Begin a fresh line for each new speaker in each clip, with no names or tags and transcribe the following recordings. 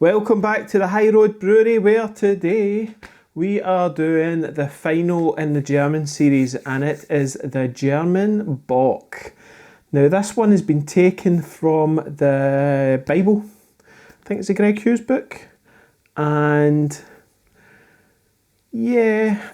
Welcome back to the High Road Brewery, where today we are doing the final in the German series, and it is the German Bock. Now this one has been taken from the Bible. I think it's a Greg Hughes book. And yeah,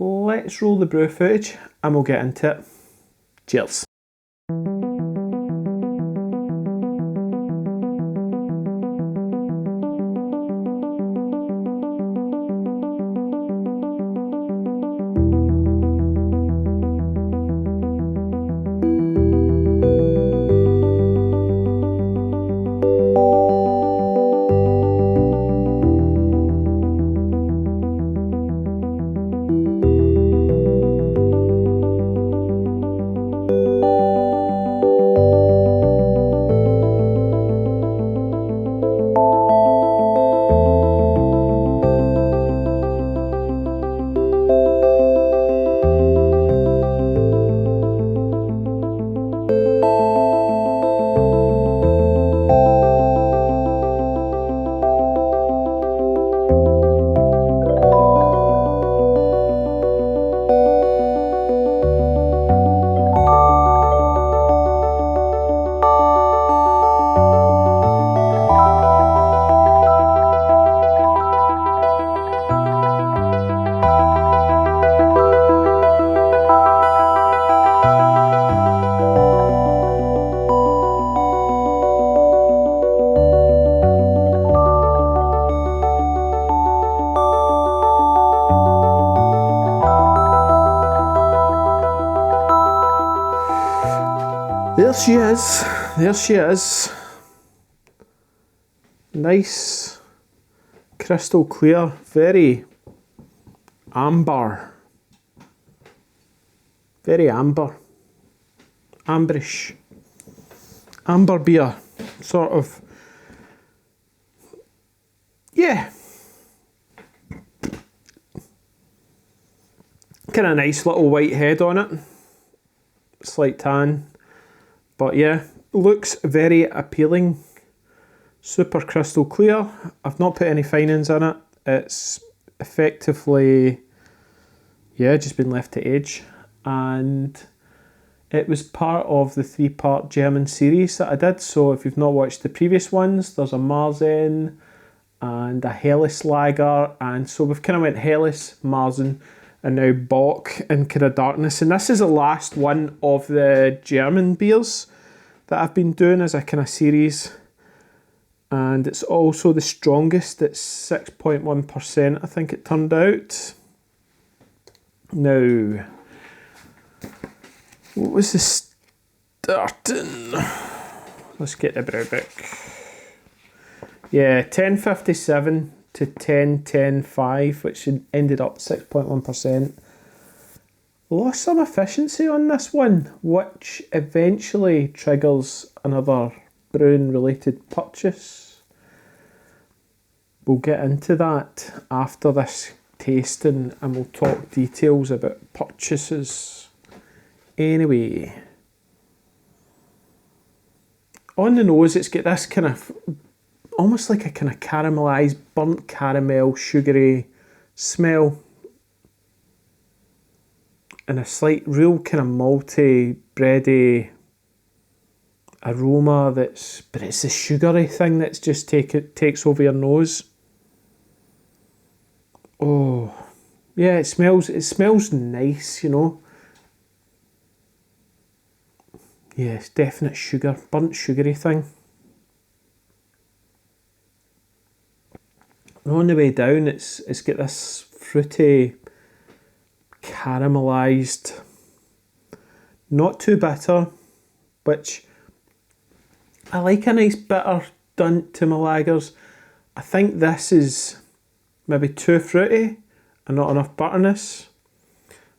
let's roll the brew footage and we'll get into it. Cheers. There she is. Nice, crystal clear, very amber. Very amber. Amberish. Amber beer. Sort of. Yeah. Kind of nice little white head on it. Slight tan. But yeah, looks very appealing. Super crystal clear. I've not put any finings in it. It's effectively, yeah, just been left to age. And it was part of the 3-part German series that I did. So if you've not watched the previous ones, there's a Marzen and a Helles lager. And so we've kind of went Helles, Marzen, and now Bock and kind of darkness. And this is the last one of the German beers that I've been doing as a kind of series. And it's also the strongest. It's 6.1%, I think it turned out. Now, what was the starting? Let's get the brew book. Yeah, 1057 to 10.10.5, which ended up 6.1%. Lost some efficiency on this one, which eventually triggers another brewing related purchase. We'll get into that after this tasting and we'll talk details about purchases. Anyway, on the nose it's got this kind of almost like a kind of caramelised, burnt caramel, sugary smell. And a slight, real kind of malty, bready aroma but it's the sugary thing that's just takes over your nose. Oh, yeah, it smells nice, you know. Yeah, it's definite sugar, burnt sugary thing. And on the way down, it's got this fruity, caramelised, not too bitter, which I like a nice bitter dunt to my lagers. I think this is maybe too fruity and not enough bitterness,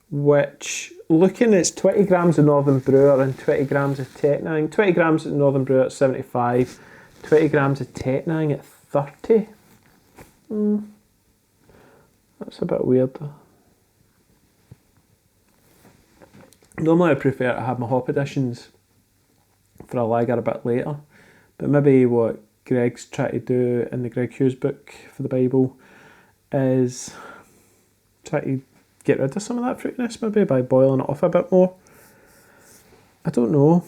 which, looking, it's 20 grams of Northern Brewer and 20 grams of Tettnang. 20 grams of Northern Brewer at 75, 20 grams of Tettnang at 30. That's a bit weird. Normally I prefer to have my hop additions for a lager a bit later, But maybe what Greg's trying to do in the Greg Hughes book for the Bible is try to get rid of some of that fruitiness, maybe by boiling it off a bit more. I don't know.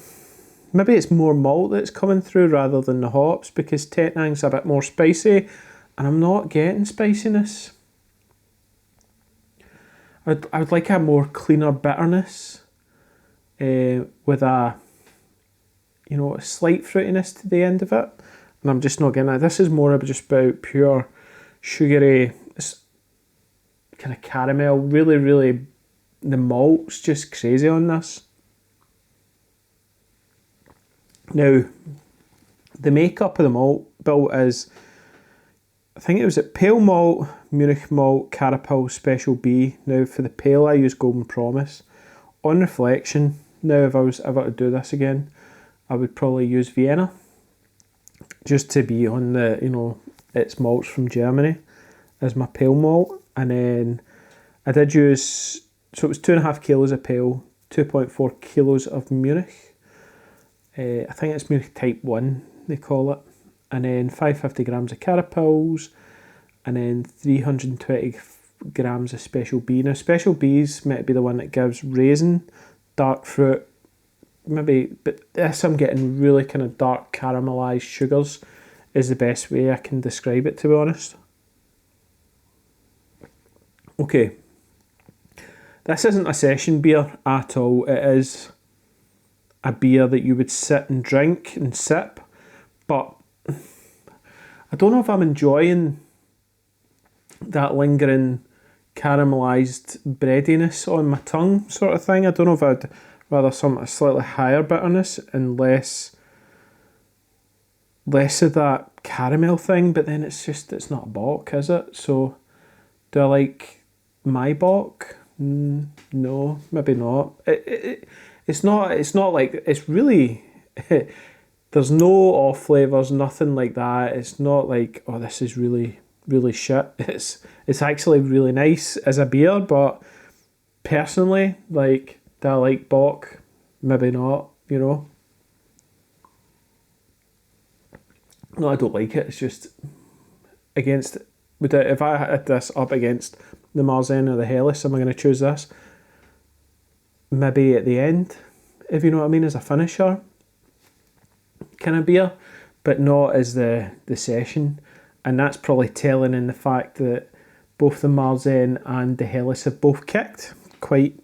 Maybe it's more malt that's coming through rather than the hops, because Tettnang's a bit more spicy and I'm not getting spiciness. I would like a more cleaner bitterness with a, you know, a slight fruitiness to the end of it, and I'm just not getting that. This is more just about pure sugary, kind of caramel. Really, really, the malt's just crazy on this. Now, the makeup of the malt bill is, I think it was at pale malt, Munich malt, Carapils Special B. Now for the pale I use Golden Promise. On reflection, now if I was ever to do this again, I would probably use Vienna, just to be on the, you know, it's malts from Germany as my pale malt. And then I did use, so it was 2.5 kilos of pale, 2.4 kilos of Munich. I think it's Munich Type 1 they call it. And then 550 grams of Carapils, and then 320 grams of Special B. Now Special B's might be the one that gives raisin, dark fruit, maybe, but this I'm getting really kind of dark caramelised sugars is the best way I can describe it, to be honest. Okay, this isn't a session beer at all. It is a beer that you would sit and drink and sip, but I don't know if I'm enjoying that lingering caramelised breadiness on my tongue sort of thing. I don't know if I'd rather some slightly higher bitterness and less of that caramel thing, but then it's not a Bock, is it? So do I like my Bock? No, maybe not. It's not like, it's really... There's no off flavours, nothing like that. It's not like, oh, this is really, really shit. It's actually really nice as a beer, but personally, like, do I like Bock? Maybe not, you know. No, I don't like it. It's just against, if I had this up against the Marzen or the Helles, am I going to choose this? Maybe at the end, if you know what I mean, as a finisher kind of beer, but not as the session. And that's probably telling in the fact that both the Marzen and the Helles have both kicked quite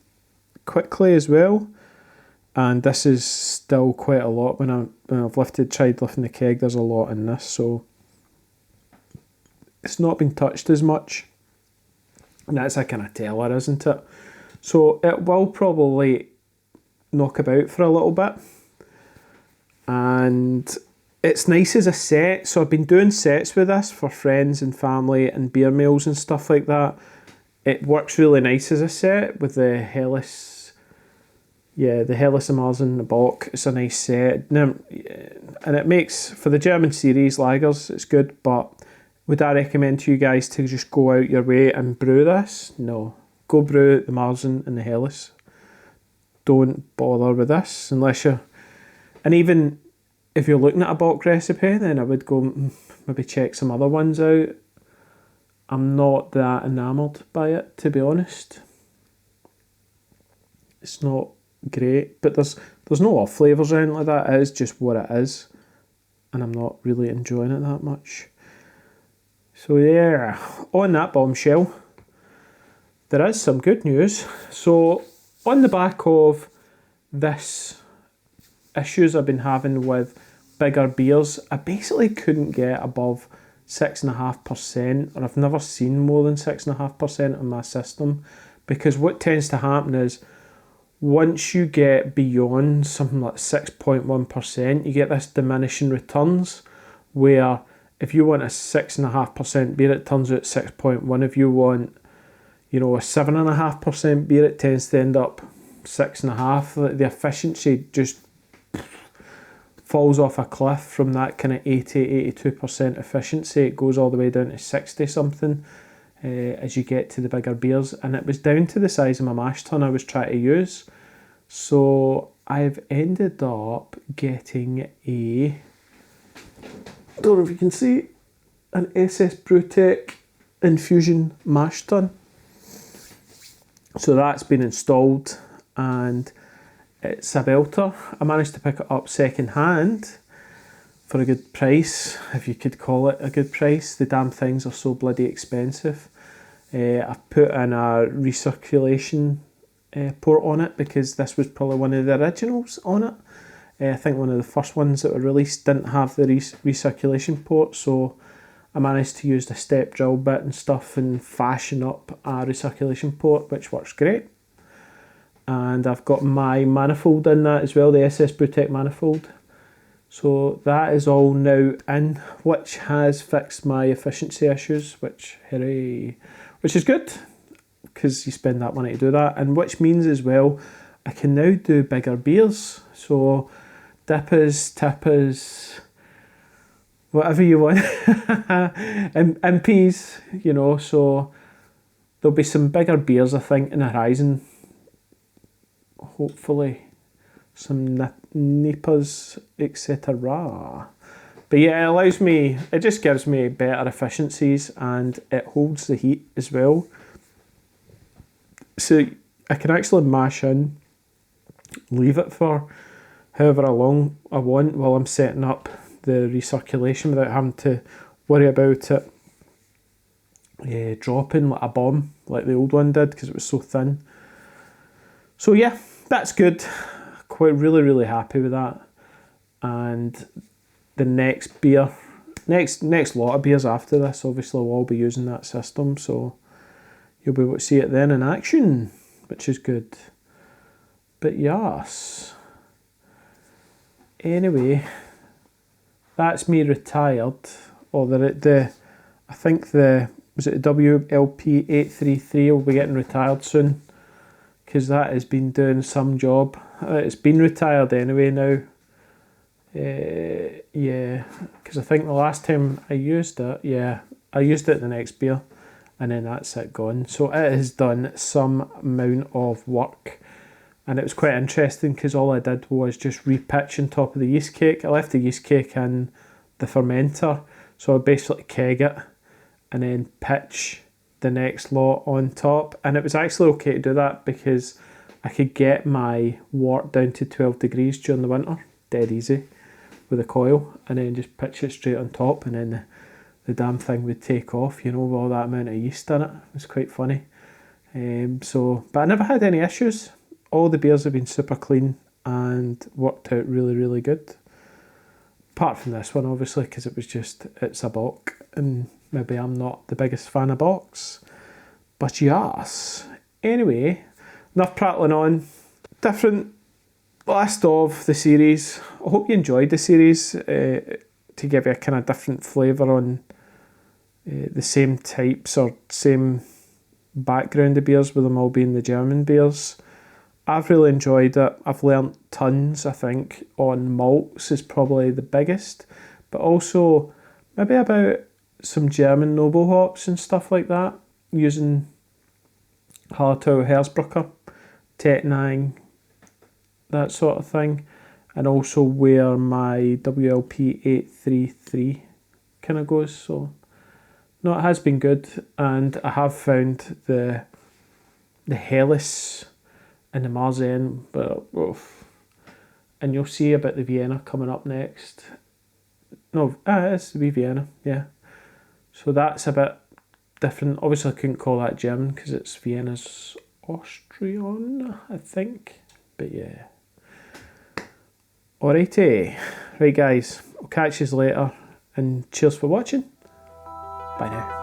quickly as well, and this is still quite a lot. When I've tried lifting the keg, there's a lot in this, so it's not been touched as much, and that's a kind of teller, isn't it? So it will probably knock about for a little bit. And it's nice as a set, so I've been doing sets with this for friends and family and beer meals and stuff like that. It works really nice as a set with the Helles, the Helles, the Marzen, the Bock. It's a nice set, and it makes, for the German series lagers, it's good, but would I recommend to you guys to just go out your way and brew this? No. Go brew the Marzen and the Helles. Don't bother with this unless you're... And even if you're looking at a Bock recipe, then I would go maybe check some other ones out. I'm not that enamoured by it, to be honest. It's not great, but there's no off flavours or anything like that. It is just what it is, and I'm not really enjoying it that much. So yeah, on that bombshell, there is some good news. So on the back of this issues I've been having with bigger beers, I basically couldn't get above 6.5%, or I've never seen more than 6.5% in my system, because what tends to happen is once you get beyond something like 6.1%, you get this diminishing returns, where if you want a 6.5% beer, it turns out 6.1. If you want, you know, a 7.5% beer, it tends to end up 6.5. The efficiency just falls off a cliff from that kind of 82% efficiency. It goes all the way down to 60 something as you get to the bigger beers, and it was down to the size of my mash tun I was trying to use. So I've ended up getting a don't know if you can see, an SS Brewtech infusion mash tun. So that's been installed and it's a belter. I managed to pick it up second hand for a good price, if you could call it a good price. The damn things are so bloody expensive. I've put in a recirculation port on it because this was probably one of the originals on it. I think one of the first ones that were released didn't have the recirculation port, so I managed to use the step drill bit and stuff and fashion up a recirculation port, which works great. And I've got my manifold in that as well, the SS Brewtech manifold. So that is all now in, which has fixed my efficiency issues, which, hooray, which is good, because you spend that money to do that, and which means as well, I can now do bigger beers. So dippers, tippers, whatever you want, and MPs, you know, so there'll be some bigger beers, I think, in the horizon. Hopefully, some nippers, etc. But yeah, it allows me, it just gives me better efficiencies and it holds the heat as well. So I can actually mash in, leave it for however long I want while I'm setting up the recirculation without having to worry about it dropping like a bomb like the old one did because it was so thin. So yeah, that's good. Quite really happy with that. And the next beer, next lot of beers after this, obviously we'll all be using that system, so you'll be able to see it then in action, which is good. But yes, anyway, that's me retired. Or I think was it the WLP 833 will be getting retired soon, because that has been doing some job. It's been retired anyway now. Yeah, because I think the last time I used it, yeah, I used it in the next beer, and then that's it gone. So it has done some amount of work, and it was quite interesting because all I did was just repitch on top of the yeast cake. I left the yeast cake in the fermenter, so I basically keg it and then pitch the next lot on top, and it was actually okay to do that because I could get my wort down to 12 degrees during the winter, dead easy, with a coil, and then just pitch it straight on top, and then the damn thing would take off, you know, with all that amount of yeast in it. It was quite funny. But I never had any issues. All the beers have been super clean and worked out really good. Apart from this one, obviously, because it's a Bock, and maybe I'm not the biggest fan of Bocks. But yes. Anyway, enough prattling on. Different last of the series. I hope you enjoyed the series, to give you a kind of different flavour on the same types or same background of beers, with them all being the German beers. I've really enjoyed it. I've learnt tons, I think, on malts is probably the biggest, but also maybe about some German noble hops and stuff like that, using Chateau, Hersbrucker, Tettnang, that sort of thing, and also where my WLP 833 kind of goes. So no, it has been good, and I have found the Helles and the Marzen, but oof. And you'll see about the Vienna coming up next. No, it's the Vienna, yeah. So that's a bit different. Obviously I couldn't call that German because it's Vienna's Austrian, I think. But yeah. Alrighty. Right guys, I'll catch you later, and cheers for watching. Bye now.